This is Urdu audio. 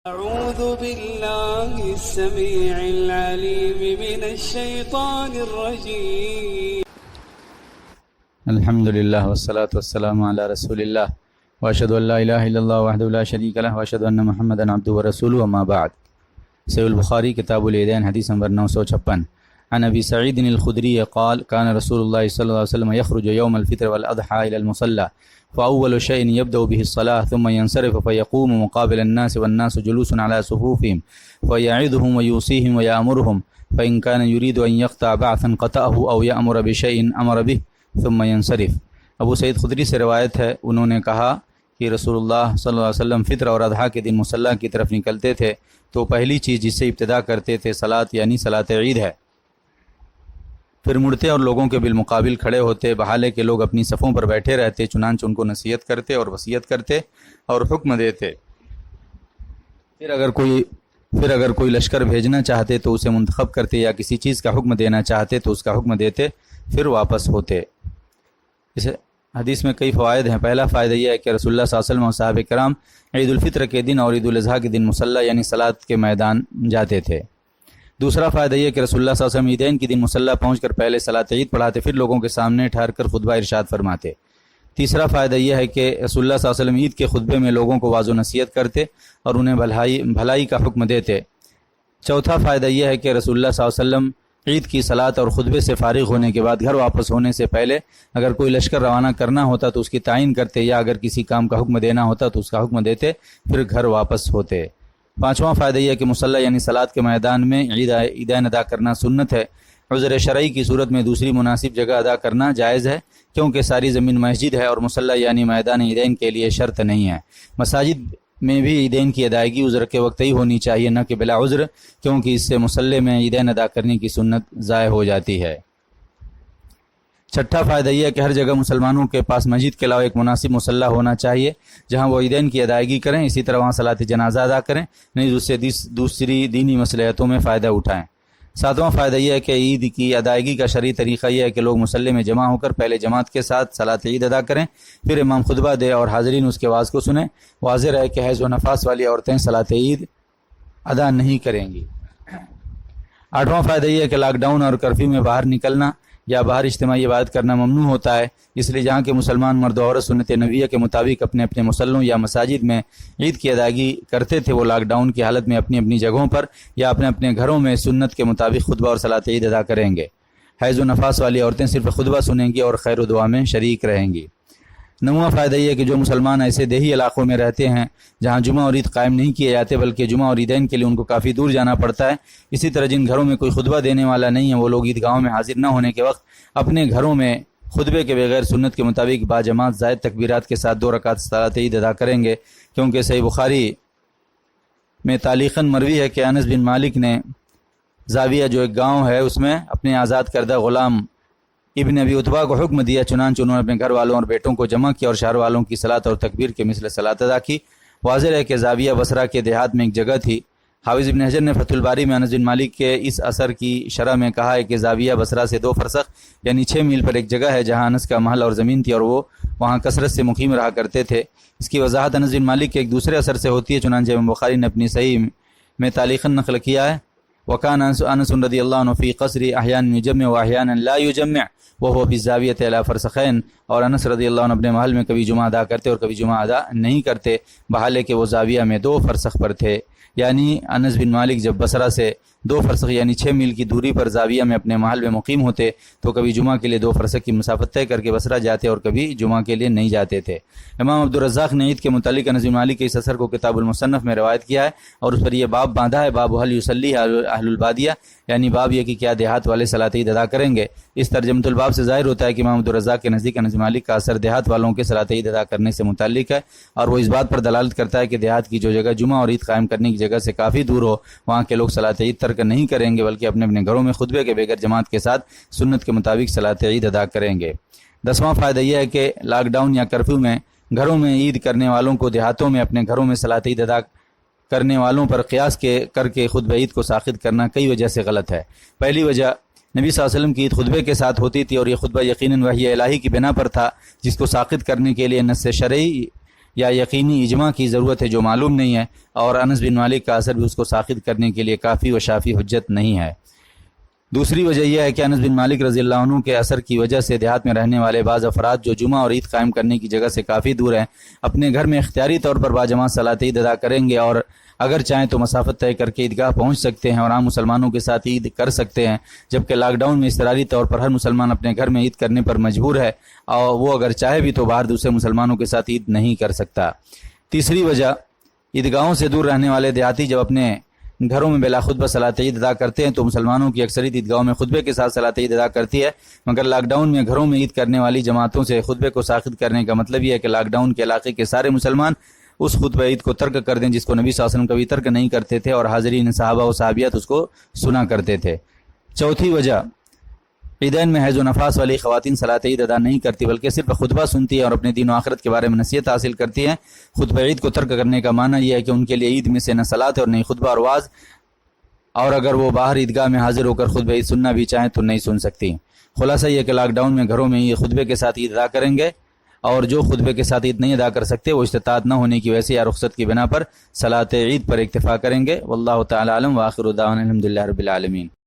أعوذ بالله السميع العليم من الشيطان الرجيم. الحمد لله والصلاة والسلام على رسول الله وأشهد أن لا إله إلا الله وحده لا شريك له وأشهد أن محمدا عبده ورسوله أما بعد. صحیح البخاری کتاب العیدین حدیث نمبر 956 عن ابی سعید الخدری قال كان رسول الله صلی اللہ علیہ وسلم يخرج يوم الفطر والأضحى إلى المصلى فأول شيء يبدأ به الصلاة ثم ينصرف فيقوم مقابل الناس والناس جلوس على صفوفهم فيعظهم ويوصيهم ويأمرهم فإن كان يريد أن يقطع بعثا قطعه أو يأمر بشيء أمر به ثم ينصرف. ابو سعید خدری سے روایت ہے، انہوں نے کہا کہ رسول اللہ صلی اللہ علیہ وسلم فطر اور اضحیٰ کے دن مصلی کی طرف نکلتے تھے تو پہلی چیز جس سے ابتدا کرتے تھے صلاۃ یعنی صلاۃ عید ہے، پھر مڑتے اور لوگوں کے بالمقابل کھڑے ہوتے، بحالے کے لوگ اپنی صفوں پر بیٹھے رہتے، چنانچہ ان کو نصیحت کرتے اور وصیت کرتے اور حکم دیتے. پھر اگر کوئی لشکر بھیجنا چاہتے تو اسے منتخب کرتے، یا کسی چیز کا حکم دینا چاہتے تو اس کا حکم دیتے، پھر واپس ہوتے. اس حدیث میں کئی فوائد ہیں. پہلا فائدہ یہ ہے کہ رسول اللہ صلی اللہ علیہ وسلم اور صحابہ کرام عید الفطر کے دن اور عید الاضحیٰ کے دن مصلی یعنی صلاۃ کے میدان جاتے تھے. دوسرا فائدہ یہ کہ رسول اللہ صلی اللہ علیہ وسلم عیدین کے دن مصلی پہنچ کر پہلے صلاۃ عید پڑھاتے، پھر لوگوں کے سامنے ٹھہر کر خطبہ ارشاد فرماتے. تیسرا فائدہ یہ ہے کہ رسول اللہ صلی اللہ علیہ وسلم عید کے خطبے میں لوگوں کو واضح نصیحت کرتے اور انہیں بھلائی کا حکم دیتے. چوتھا فائدہ یہ ہے کہ رسول اللہ صلی اللہ علیہ وسلم عید کی صلاۃ اور خطبے سے فارغ ہونے کے بعد گھر واپس ہونے سے پہلے اگر کوئی لشکر روانہ کرنا ہوتا تو اس کی تعین کرتے، یا اگر کسی کام کا حکم دینا ہوتا تو اس کا حکم دیتے، پھر گھر واپس ہوتے. پانچواں فائدہ یہ ہے کہ مصلی یعنی صلاۃ کے میدان میں عیدین ادا کرنا سنت ہے. عذر شرعی کی صورت میں دوسری مناسب جگہ ادا کرنا جائز ہے، کیونکہ ساری زمین مسجد ہے اور مصلی یعنی میدان عیدین کے لیے شرط نہیں ہے. مساجد میں بھی عیدین کی ادائیگی عذر کے وقت ہی ہونی چاہیے، نہ کہ بلا عذر، کیونکہ اس سے مصلی میں عیدین ادا کرنے کی سنت ضائع ہو جاتی ہے. چھٹا فائدہ یہ ہے کہ ہر جگہ مسلمانوں کے پاس مسجد کے علاوہ ایک مناسب مصلی ہونا چاہیے جہاں وہ عیدین کی ادائیگی کریں، اسی طرح وہاں صلاۃ جنازہ ادا کریں، نہیں اس سے دوسری دینی مصلحتوں میں فائدہ اٹھائیں. ساتواں فائدہ یہ ہے کہ عید کی ادائیگی کا شرعی طریقہ یہ ہے کہ لوگ مصلی میں جمع ہو کر پہلے جماعت کے ساتھ صلاۃ عید ادا کریں، پھر امام خطبہ دے اور حاضرین اس کے واعظ کو سنیں. واضح ہے کہ حیض و نفاس والی عورتیں صلاۃ عید ادا نہیں کریں گی. آٹھواں فائدہ یہ ہے کہ لاک ڈاؤن اور کرفیو میں باہر نکلنا یا باہر اجتماعی عبادت کرنا ممنوع ہوتا ہے، اس لیے جہاں کے مسلمان مرد و عورت سنت نبویہ کے مطابق اپنے اپنے مصلوں یا مساجد میں عید کی ادائیگی کرتے تھے، وہ لاک ڈاؤن کی حالت میں اپنی اپنی جگہوں پر یا اپنے اپنے گھروں میں سنت کے مطابق خطبہ اور صلاۃ عید ادا کریں گے. حیض و نفاس والی عورتیں صرف خطبہ سنیں گی اور خیر و دعا میں شریک رہیں گی. نواں فائدہ یہ ہے کہ جو مسلمان ایسے دیہی علاقوں میں رہتے ہیں جہاں جمعہ اور عید قائم نہیں کیے جاتے بلکہ جمعہ اور عیدین کے لیے ان کو کافی دور جانا پڑتا ہے، اسی طرح جن گھروں میں کوئی خطبہ دینے والا نہیں ہے وہ لوگ عیدگاہوں میں حاضر نہ ہونے کے وقت اپنے گھروں میں خطبے کے بغیر سنت کے مطابق باجماعت زائد تکبیرات کے ساتھ 2 رکعت صلاۃ عید ادا کریں گے، کیونکہ صحیح بخاری میں تعلیقاً مروی ہے کہ انس بن مالک نے زاویہ جو ایک گاؤں ہے اس میں اپنے آزاد کردہ غلام ابن ابی عتبہ کو حکم دیا، چنانچہ انہوں نے اپنے گھر والوں اور بیٹوں کو جمع کیا اور شہر والوں کی صلاۃ اور تکبیر کے مثل صلاۃ ادا کی. واضح ہے کہ زاویہ بصرہ کے دیہات میں ایک جگہ تھی. حافظ ابن حجر نے فتح الباری میں انس بن مالک کے اس اثر کی شرح میں کہا ہے کہ زاویہ بصرہ سے 2 فرسخ یعنی 6 میل پر ایک جگہ ہے جہاں انس کا محل اور زمین تھی اور وہ وہاں کثرت سے مقیم رہا کرتے تھے. اس کی وضاحت انس بن مالک کے ایک دوسرے اثر سے ہوتی ہے، چنانچہ امام بخاری نے اپنی صحیح میں تعلیقاً نقل کیا ہے. وکان انس رضی اللہ عنہ فی قصر احیانا یجمع و احیانا لا یجمع وهو فی الزاویۃ علی فرسخین، اور انس رضی اللہ عنہ اپنے محل میں کبھی جمعہ ادا کرتے اور کبھی جمعہ ادا نہیں کرتے، بحالے کہ وہ زاویہ میں 2 فرسخ پر تھے. یعنی انس بن مالک جب بصرہ سے 2 فرسخ یعنی 6 میل کی دوری پر زاویہ میں اپنے محل میں مقیم ہوتے تو کبھی جمعہ کے لیے 2 فرسخ کی مسافت طے کر کے بصرہ جاتے اور کبھی جمعہ کے لیے نہیں جاتے تھے. امام عبدالرزاق نے عید کے متعلق انس بن مالک کے اس اثر کو کتاب المصنف میں روایت کیا ہے اور اس پر یہ باب باندھا ہے، باب هل یصلی اہل البادیہ، یعنی باب یہ کہ کیا دیہات والے صلاۃ عید ادا کریں گے. اس ترجمۃ الباب سے ظاہر ہوتا ہے کہ امام عبدالرزاق کے نزدیک انس بن مالک کا اثر دیہات والوں کے صلاۃ عید ادا کرنے سے متعلق ہے، اور وہ اس بات پر دلالت کرتا ہے کہ دیہات کی جو جگہ جمعہ اور عید قائم کرنے کی جگہ سے کافی دور ہو وہاں کے لوگ صلاۃ عید ترک نہیں کریں گے بلکہ اپنے اپنے گھروں میں خطبے کے بغیر جماعت کے ساتھ سنت کے مطابق صلاۃ عید ادا کریں گے. 10واں فائدہ یہ ہے کہ لاک ڈاؤن یا کرفیو میں گھروں میں عید کرنے والوں کو دیہاتوں میں اپنے گھروں میں صلاۃ عید ادا کرنے والوں پر قیاس کر کے خطبہ عید کو ساخط کرنا کئی وجہ سے غلط ہے. پہلی وجہ نبی صلی اللہ علیہ وسلم کی عید خطبے کے ساتھ ہوتی تھی اور یہ خطبہ یقیناً وحی الہی کی بنا پر تھا جس کو ساخط کرنے کے لیے نص شرعی یا یقینی اجماع کی ضرورت ہے جو معلوم نہیں ہے، اور انس بن مالک کا اثر بھی اس کو ساخط کرنے کے لیے کافی و شافی حجت نہیں ہے۔ دوسری وجہ یہ ہے کہ انس بن مالک رضی اللہ عنہ کے اثر کی وجہ سے دیہات میں رہنے والے بعض افراد جو جمعہ اور عید قائم کرنے کی جگہ سے کافی دور ہیں، اپنے گھر میں اختیاری طور پر باجماعت صلاۃ عید ادا کریں گے، اور اگر چاہیں تو مسافت طے کر کے عیدگاہ پہنچ سکتے ہیں اور عام مسلمانوں کے ساتھ عید کر سکتے ہیں، جبکہ لاک ڈاؤن میں اضطراری طور پر ہر مسلمان اپنے گھر میں عید کرنے پر مجبور ہے، اور وہ اگر چاہے بھی تو باہر دوسرے مسلمانوں کے ساتھ عید نہیں کر سکتا۔ تیسری وجہ، عیدگاہوں سے دور رہنے والے دیہاتی جب اپنے گھروں میں بلا خطبہ صلاۃ عید ادا کرتے ہیں تو مسلمانوں کی اکثریت عیدگاہوں میں خطبے کے ساتھ صلاۃ عید ادا کرتی ہے، مگر لاک ڈاؤن میں گھروں میں عید کرنے والی جماعتوں سے خطبے کو ساخط کرنے کا مطلب یہ ہے کہ لاک ڈاؤن کے علاقے کے سارے مسلمان اس خطبہ عید کو ترک کر دیں جس کو نبی صلی اللہ علیہ وسلم کبھی ترک نہیں کرتے تھے، اور حاضرین صحابہ و صحابیات اس کو سنا کرتے تھے۔ چوتھی وجہ، عیدین میں حیض و نفاس والی خواتین صلاۃ عید ادا نہیں کرتی بلکہ صرف خطبہ سنتی ہے اور اپنے دین و آخرت کے بارے میں نصیحت حاصل کرتی ہیں۔ خطبہ عید کو ترک کرنے کا معنی یہ ہے کہ ان کے لیے عید میں سے نہ صلاۃ اور نہ خطبہ اور واعظ، اور اگر وہ باہر عیدگاہ میں حاضر ہو کر خطبہ عید سننا بھی چاہیں تو نہیں سن سکتی۔ خلاصہ یہ کہ لاک ڈاؤن میں گھروں میں یہ خطبے کے ساتھ عید ادا کریں گے، اور جو خطبے کے ساتھ عید نہیں ادا کر سکتے وہ استطاعت نہ ہونے کی وجہ سے یا رخصت کی بنا پر صلاۃ عید پر اکتفا کریں گے۔ واللہ تعالی اعلم، وآخر دعوانا الحمدللہ رب العالمین۔